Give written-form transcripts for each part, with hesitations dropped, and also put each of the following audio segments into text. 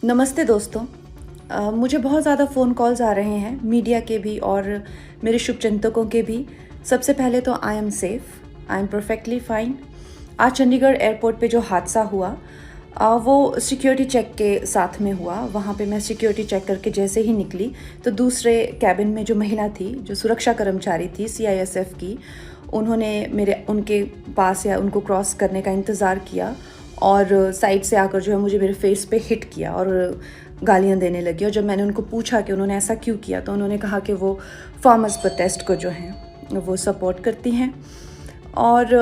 नमस्ते दोस्तों। मुझे बहुत ज़्यादा फ़ोन कॉल्स आ रहे हैं, मीडिया के भी और मेरे शुभचिंतकों के भी। सबसे पहले तो I am safe, I am perfectly fine. आज चंडीगढ़ एयरपोर्ट पे जो हादसा हुआ वो सिक्योरिटी चेक के साथ में हुआ। वहाँ पे मैं सिक्योरिटी चेक करके जैसे ही निकली तो दूसरे कैबिन में जो महिला थी, जो सुरक्षा कर्मचारी थी CISF की, उन्होंने उनके पास या उनको क्रॉस करने का इंतज़ार किया और साइड से आकर जो है मुझे मेरे फेस पे हिट किया और गालियाँ देने लगी। और जब मैंने उनको पूछा कि उन्होंने ऐसा क्यों किया तो उन्होंने कहा कि वो फार्मर्स प्रोटेस्ट को जो है वो सपोर्ट करती हैं। और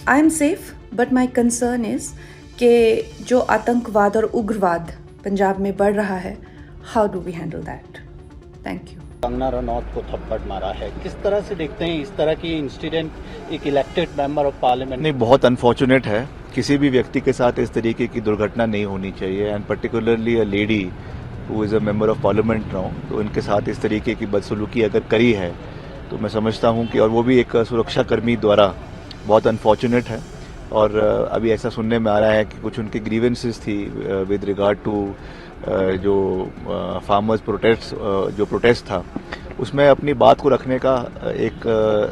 I am safe, but my concern is कि जो आतंकवाद और उग्रवाद पंजाब में बढ़ रहा है, how do we handle that? Thank you. Kangana Ranaut को थप्पड़ मारा है, किस तरह से देखते हैं इस तरह की इंसिडेंट एक इलेक्टेड मेंबर ऑफ पार्लियामेंट? नहीं, बहुत अनफॉर्चुनेट है। किसी भी व्यक्ति के साथ इस तरीके की दुर्घटना नहीं होनी चाहिए, and particularly a lady who is a member of parliament now. तो इनके साथ इस तरीके की बदसलूकी अगर करी है तो मैं समझता हूं कि, और वो भी एक सुरक्षा कर्मी द्वारा, बहुत अनफॉर्चुनेट है। और अभी ऐसा सुनने में आ रहा है कि कुछ उनकी ग्रीवेंसेस थी विद रिगार्ड टू जो फार्मर्स प्रोटेस्ट था, उसमें अपनी बात को रखने का एक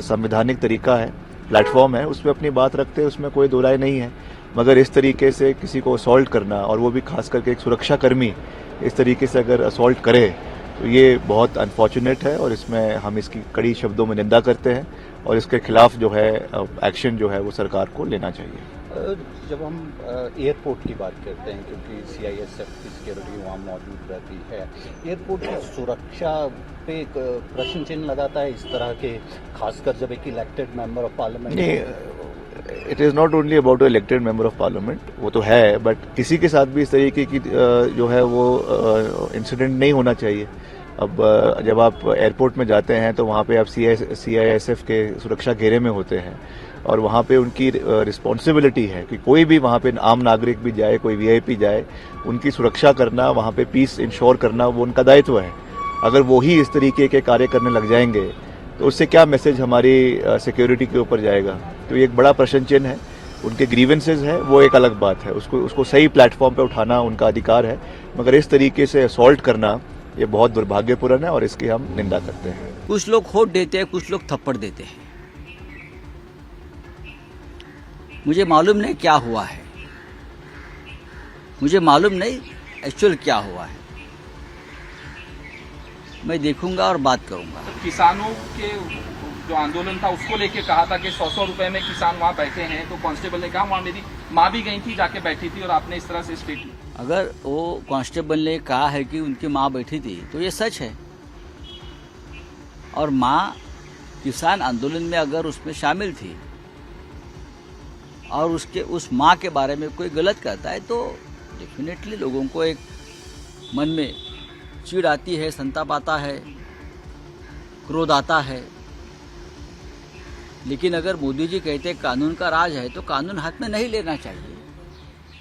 संवैधानिक तरीका है, प्लेटफॉर्म है, उसमें अपनी बात रखते हैं, उसमें कोई दो राय नहीं है। मगर इस तरीके से किसी को असॉल्ट करना, और वो भी खास करके एक सुरक्षा कर्मी इस तरीके से अगर असॉल्ट करे, तो ये बहुत अनफॉर्चुनेट है और इसमें हम इसकी कड़ी शब्दों में निंदा करते हैं और इसके खिलाफ जो है एक्शन जो है वो सरकार को लेना चाहिए। जब हम एयरपोर्ट की बात करते हैं, क्योंकि CISF की सिक्योरिटी वहाँ मौजूद रहती है, एयरपोर्ट की सुरक्षा पे एक प्रश्न चिन्ह लगाता है इस तरह के, खासकर जब एक elected member of parliament. It is not only about elected member of parliament, वो तो है, बट किसी के साथ भी इस तरीके की जो है वो इंसिडेंट नहीं होना चाहिए। अब जब आप एयरपोर्ट में जाते हैं तो वहाँ पे आप CISF के सुरक्षा घेरे में होते हैं और वहाँ पे उनकी रिस्पॉन्सिबिलिटी है कि कोई भी वहाँ पे आम नागरिक भी जाए, कोई VIP जाए, उनकी सुरक्षा करना, वहाँ पे पीस इंश्योर करना, वो उनका दायित्व है। अगर वो ही इस तरीके के कार्य करने लग जाएंगे तो उससे क्या मैसेज हमारी सिक्योरिटी के ऊपर जाएगा? तो ये एक बड़ा प्रश्न चिन्ह है। उनके ग्रीवेंसेज है, वो एक अलग बात है, उसको सही प्लेटफॉर्म पे उठाना उनका अधिकार है, मगर इस तरीके से असॉल्ट करना ये बहुत दुर्भाग्यपूर्ण है और इसकी हम निंदा करते हैं। कुछ लोग होठ देते हैं, कुछ लोग थप्पड़ देते हैं। मुझे मालूम नहीं क्या हुआ है, मुझे मालूम नहीं एक्चुअल क्या हुआ है। मैं देखूंगा और बात करूंगा। किसानों के जो आंदोलन था उसको लेके कहा था कि 100 रुपए में किसान वहाँ बैठे हैं, तो कांस्टेबल ने कहा वहाँ मेरी माँ भी गई थी, जाके बैठी थी, और आपने इस तरह से स्टेटमेंट। अगर वो कांस्टेबल ने कहा है कि उनकी माँ बैठी थी तो ये सच है, और माँ किसान आंदोलन में अगर उसमें शामिल थी और उस माँ के बारे में कोई गलत कहता है तो डेफिनेटली लोगों को एक मन में चिढ़ आती है, संताप आता है, क्रोध आता है। लेकिन अगर मोदी जी कहते कानून का राज है तो कानून हाथ में नहीं लेना चाहिए।